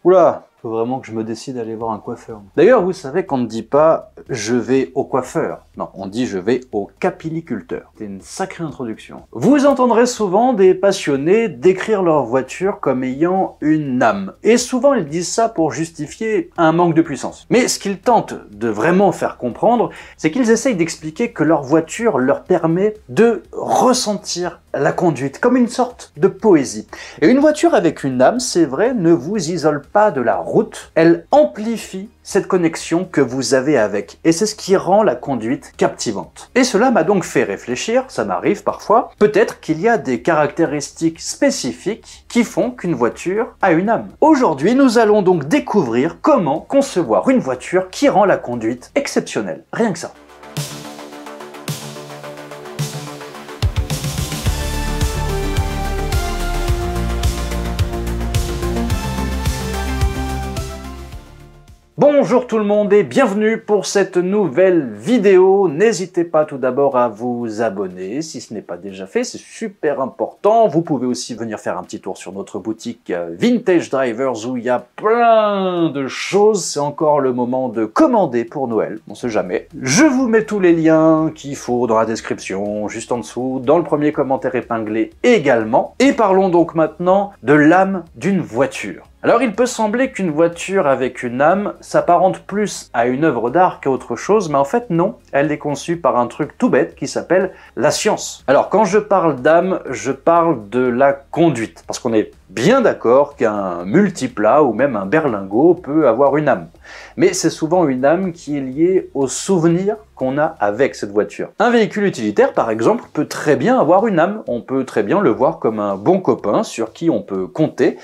Oula, faut vraiment que je me décide à aller voir un coiffeur. D'ailleurs, vous savez qu'on ne dit pas « je vais au coiffeur ». Non, on dit « je vais au capilliculteur ». C'est une sacrée introduction. Vous entendrez souvent des passionnés décrire leur voiture comme ayant une âme. Et souvent, ils disent ça pour justifier un manque de puissance. Mais ce qu'ils tentent de vraiment faire comprendre, c'est qu'ils essayent d'expliquer que leur voiture leur permet de ressentir la conduite, comme une sorte de poésie. Et une voiture avec une âme, c'est vrai, ne vous isole pas de la route, elle amplifie cette connexion que vous avez avec. Et c'est ce qui rend la conduite captivante. Et cela m'a donc fait réfléchir, ça m'arrive parfois, peut-être qu'il y a des caractéristiques spécifiques qui font qu'une voiture a une âme. Aujourd'hui, nous allons donc découvrir comment concevoir une voiture qui rend la conduite exceptionnelle. Rien que ça. Bonjour tout le monde et bienvenue pour cette nouvelle vidéo. N'hésitez pas tout d'abord à vous abonner si ce n'est pas déjà fait, c'est super important. Vous pouvez aussi venir faire un petit tour sur notre boutique Vintage Drivers où il y a plein de choses. C'est encore le moment de commander pour Noël, on sait jamais. Je vous mets tous les liens qu'il faut dans la description, juste en dessous, dans le premier commentaire épinglé également. Et parlons donc maintenant de l'âme d'une voiture. Alors il peut sembler qu'une voiture avec une âme s'apparente plus à une œuvre d'art qu'à autre chose, mais en fait non, elle est conçue par un truc tout bête qui s'appelle la science. Alors quand je parle d'âme, je parle de la conduite, parce qu'on est bien d'accord qu'un multiplat ou même un berlingot peut avoir une âme. Mais c'est souvent une âme qui est liée au souvenir qu'on a avec cette voiture. Un véhicule utilitaire, par exemple, peut très bien avoir une âme. On peut très bien le voir comme un bon copain sur qui on peut compter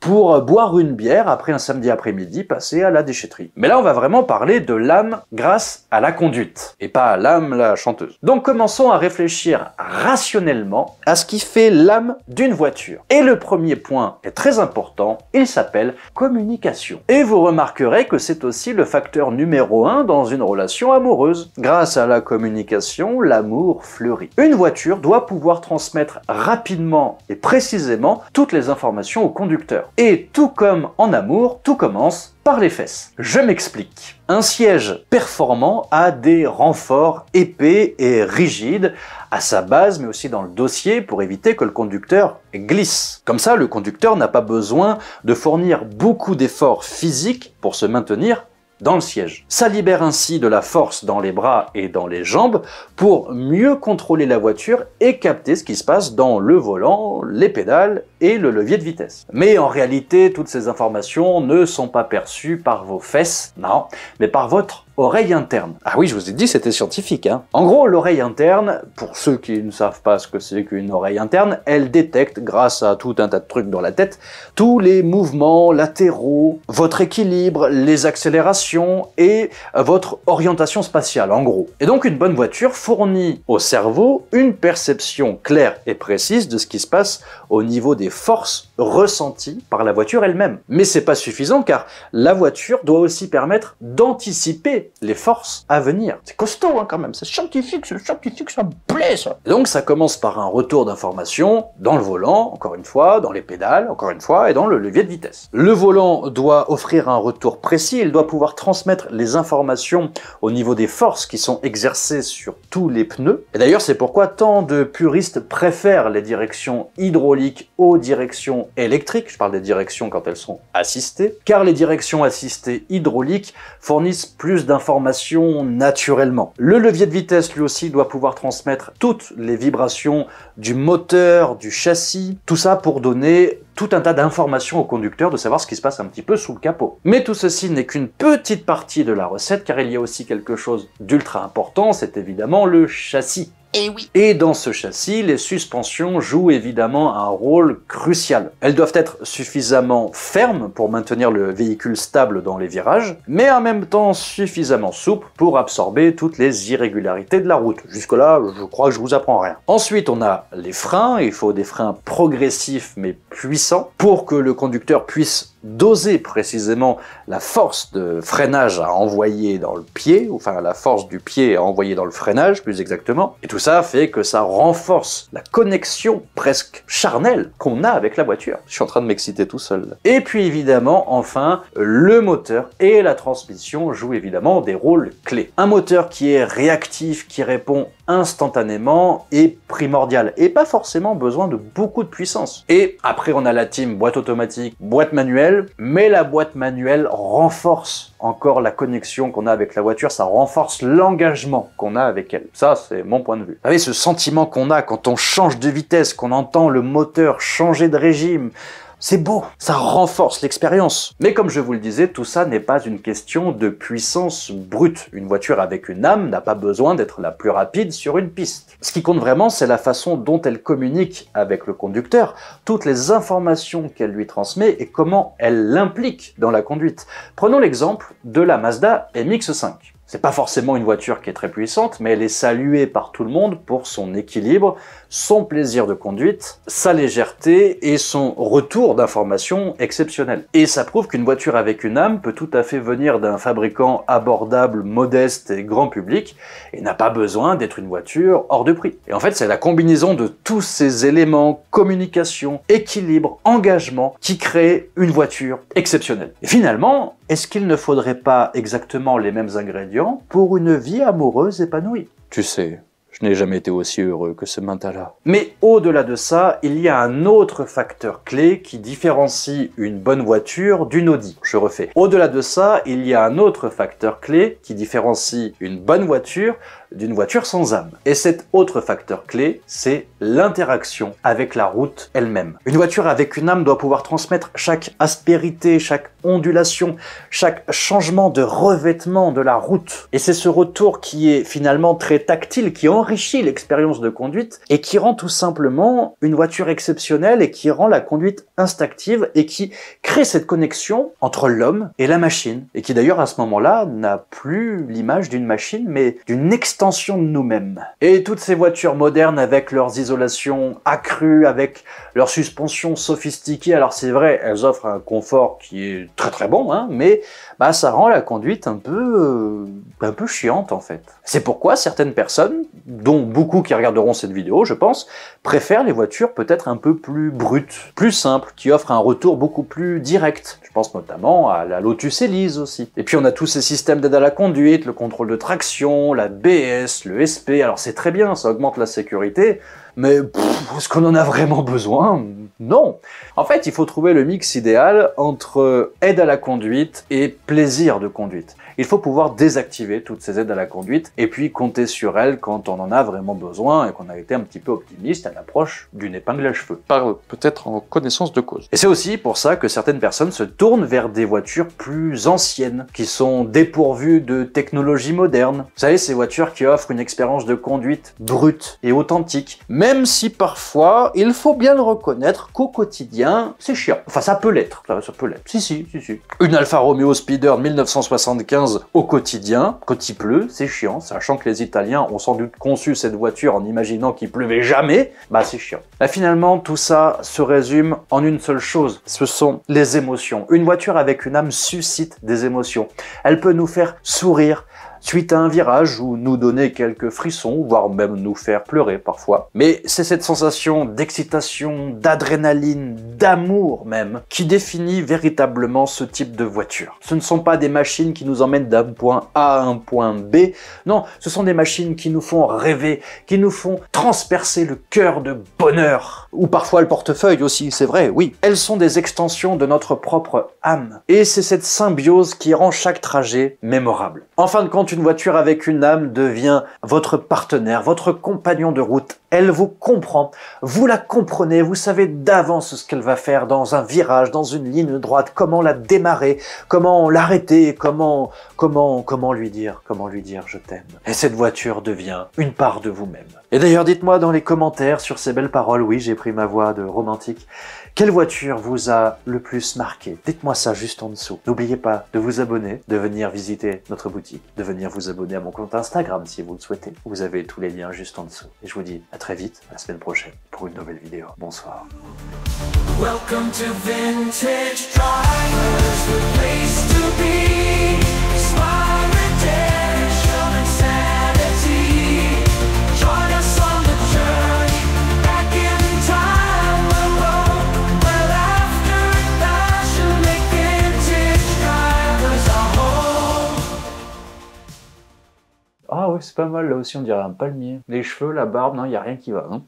pour boire une bière après un samedi après-midi passé à la déchetterie. Mais là, on va vraiment parler de l'âme grâce à la conduite, et pas à l'âme, la chanteuse. Donc commençons à réfléchir rationnellement à ce qui fait l'âme d'une voiture. Et le premier point est très important, il s'appelle communication. Et vous remarquerez que c'est aussi le facteur numéro 1 dans une relation amoureuse. Grâce à la communication, l'amour fleurit. Une voiture doit pouvoir transmettre rapidement et précisément toutes les informations au conducteur. Et tout comme en amour, tout commence par les fesses. Je m'explique. Un siège performant a des renforts épais et rigides à sa base, mais aussi dans le dossier pour éviter que le conducteur glisse. Comme ça, le conducteur n'a pas besoin de fournir beaucoup d'efforts physiques pour se maintenir dans le siège. Ça libère ainsi de la force dans les bras et dans les jambes pour mieux contrôler la voiture et capter ce qui se passe dans le volant, les pédales et le levier de vitesse. Mais en réalité, toutes ces informations ne sont pas perçues par vos fesses, non, mais par votre oreille interne. Ah oui, je vous ai dit, c'était scientifique, hein. En gros, l'oreille interne, pour ceux qui ne savent pas ce que c'est qu'une oreille interne, elle détecte, grâce à tout un tas de trucs dans la tête, tous les mouvements latéraux, votre équilibre, les accélérations et votre orientation spatiale, en gros. Et donc, une bonne voiture fournit au cerveau une perception claire et précise de ce qui se passe au niveau des forces ressenties par la voiture elle-même. Mais c'est pas suffisant, car la voiture doit aussi permettre d'anticiper les forces à venir. C'est costaud hein, quand même, c'est scientifique, ça me plaît ça. Et donc ça commence par un retour d'information dans le volant, encore une fois, dans les pédales, encore une fois, et dans le levier de vitesse. Le volant doit offrir un retour précis, il doit pouvoir transmettre les informations au niveau des forces qui sont exercées sur tous les pneus. Et d'ailleurs c'est pourquoi tant de puristes préfèrent les directions hydrauliques aux directions électriques, je parle des directions quand elles sont assistées, car les directions assistées hydrauliques fournissent plus d'informations naturellement. Le levier de vitesse lui aussi doit pouvoir transmettre toutes les vibrations du moteur, du châssis, tout ça pour donner tout un tas d'informations au conducteur de savoir ce qui se passe un petit peu sous le capot. Mais tout ceci n'est qu'une petite partie de la recette car il y a aussi quelque chose d'ultra important, c'est évidemment le châssis. Et oui. Et dans ce châssis, les suspensions jouent évidemment un rôle crucial. Elles doivent être suffisamment fermes pour maintenir le véhicule stable dans les virages, mais en même temps suffisamment souples pour absorber toutes les irrégularités de la route. Jusque-là, je crois que je vous apprends rien. Ensuite, on a les freins. Il faut des freins progressifs mais puissants pour que le conducteur puisse doser précisément la force de freinage à envoyer dans le pied, enfin la force du pied à envoyer dans le freinage plus exactement. Et tout ça fait que ça renforce la connexion presque charnelle qu'on a avec la voiture. Je suis en train de m'exciter tout seul. Et puis évidemment, enfin, le moteur et la transmission jouent évidemment des rôles clés. Un moteur qui est réactif, qui répond instantanément est primordial et pas forcément besoin de beaucoup de puissance. Et après on a la team boîte automatique, boîte manuelle, mais la boîte manuelle renforce encore la connexion qu'on a avec la voiture, ça renforce l'engagement qu'on a avec elle. Ça, c'est mon point de vue. Vous savez, ce sentiment qu'on a quand on change de vitesse, qu'on entend le moteur changer de régime, c'est beau, ça renforce l'expérience. Mais comme je vous le disais, tout ça n'est pas une question de puissance brute. Une voiture avec une âme n'a pas besoin d'être la plus rapide sur une piste. Ce qui compte vraiment, c'est la façon dont elle communique avec le conducteur, toutes les informations qu'elle lui transmet et comment elle l'implique dans la conduite. Prenons l'exemple de la Mazda MX-5. C'est pas forcément une voiture qui est très puissante, mais elle est saluée par tout le monde pour son équilibre, son plaisir de conduite, sa légèreté et son retour d'information exceptionnel. Et ça prouve qu'une voiture avec une âme peut tout à fait venir d'un fabricant abordable, modeste et grand public, et n'a pas besoin d'être une voiture hors de prix. Et en fait, c'est la combinaison de tous ces éléments, communication, équilibre, engagement, qui crée une voiture exceptionnelle. Et finalement, est-ce qu'il ne faudrait pas exactement les mêmes ingrédients pour une vie amoureuse épanouie? Tu sais, je n'ai jamais été aussi heureux que ce matin-là. Mais au-delà de ça, il y a un autre facteur clé qui différencie une bonne voiture d'une Audi. Je refais. Au-delà de ça, il y a un autre facteur clé qui différencie une bonne voiture d'une voiture sans âme. Et cet autre facteur clé, c'est l'interaction avec la route elle-même. Une voiture avec une âme doit pouvoir transmettre chaque aspérité, chaque ondulation, chaque changement de revêtement de la route. Et c'est ce retour qui est finalement très tactile, qui enrichit l'expérience de conduite et qui rend tout simplement une voiture exceptionnelle et qui rend la conduite instinctive et qui crée cette connexion entre l'homme et la machine. Et qui d'ailleurs à ce moment-là n'a plus l'image d'une machine mais d'une extension de nous-mêmes. Et toutes ces voitures modernes avec leurs isolations accrues, avec leurs suspensions sophistiquées, alors c'est vrai, elles offrent un confort qui est très très bon, hein, mais bah, ça rend la conduite un peu chiante en fait. C'est pourquoi certaines personnes, dont beaucoup qui regarderont cette vidéo, je pense, préfèrent les voitures peut-être un peu plus brutes, plus simples, qui offrent un retour beaucoup plus direct. Je pense notamment à la Lotus Elise aussi. Et puis on a tous ces systèmes d'aide à la conduite, le contrôle de traction, la BS, le SP, alors c'est très bien, ça augmente la sécurité, mais est-ce qu'on en a vraiment besoin? Non. En fait, il faut trouver le mix idéal entre aide à la conduite et plaisir de conduite. Il faut pouvoir désactiver toutes ces aides à la conduite et puis compter sur elles quand on en a vraiment besoin et qu'on a été un petit peu optimiste à l'approche d'une épingle à cheveux. Peut-être en connaissance de cause. Et c'est aussi pour ça que certaines personnes se tournent vers des voitures plus anciennes, qui sont dépourvues de technologies modernes. Vous savez, ces voitures qui offrent une expérience de conduite brute et authentique, même si parfois, il faut bien le reconnaître qu'au quotidien, c'est chiant. Enfin, ça peut l'être. Ça peut l'être. Si. Une Alfa Romeo Speeder de 1975 au quotidien, quand il pleut, c'est chiant, sachant que les Italiens ont sans doute conçu cette voiture en imaginant qu'il pleuvait jamais, bah c'est chiant. Là, finalement, tout ça se résume en une seule chose, ce sont les émotions. Une voiture avec une âme suscite des émotions. Elle peut nous faire sourire suite à un virage ou nous donner quelques frissons, voire même nous faire pleurer parfois. Mais c'est cette sensation d'excitation, d'adrénaline, d'amour même, qui définit véritablement ce type de voiture. Ce ne sont pas des machines qui nous emmènent d'un point A à un point B, non, ce sont des machines qui nous font rêver, qui nous font transpercer le cœur de bonheur, ou parfois le portefeuille aussi, c'est vrai, oui. Elles sont des extensions de notre propre âme, et c'est cette symbiose qui rend chaque trajet mémorable. En fin de compte, une voiture avec une âme devient votre partenaire, votre compagnon de route. Elle vous comprend, vous la comprenez, vous savez d'avance ce qu'elle va faire dans un virage, dans une ligne droite, comment la démarrer, comment l'arrêter, comment lui dire je t'aime. Et cette voiture devient une part de vous-même. Et d'ailleurs, dites-moi dans les commentaires sur ces belles paroles, oui, j'ai pris ma voix de romantique, Quelle voiture vous a le plus marqué? Dites-moi ça juste en dessous. N'oubliez pas de vous abonner, de venir visiter notre boutique, de venir vous abonner à mon compte Instagram si vous le souhaitez. Vous avez tous les liens juste en dessous. Et je vous dis à très vite, la semaine prochaine, pour une nouvelle vidéo. Bonsoir. Welcome to Vintage Drivers, the place to be. Smile, redemption, and sanity. Join us on the journey back in time. We'll roam well after passion, make vintage drivers our home. Ah oui, c'est pas mal, là aussi on dirait un palmier. Les cheveux, la barbe, non, il n'y a rien qui va, non?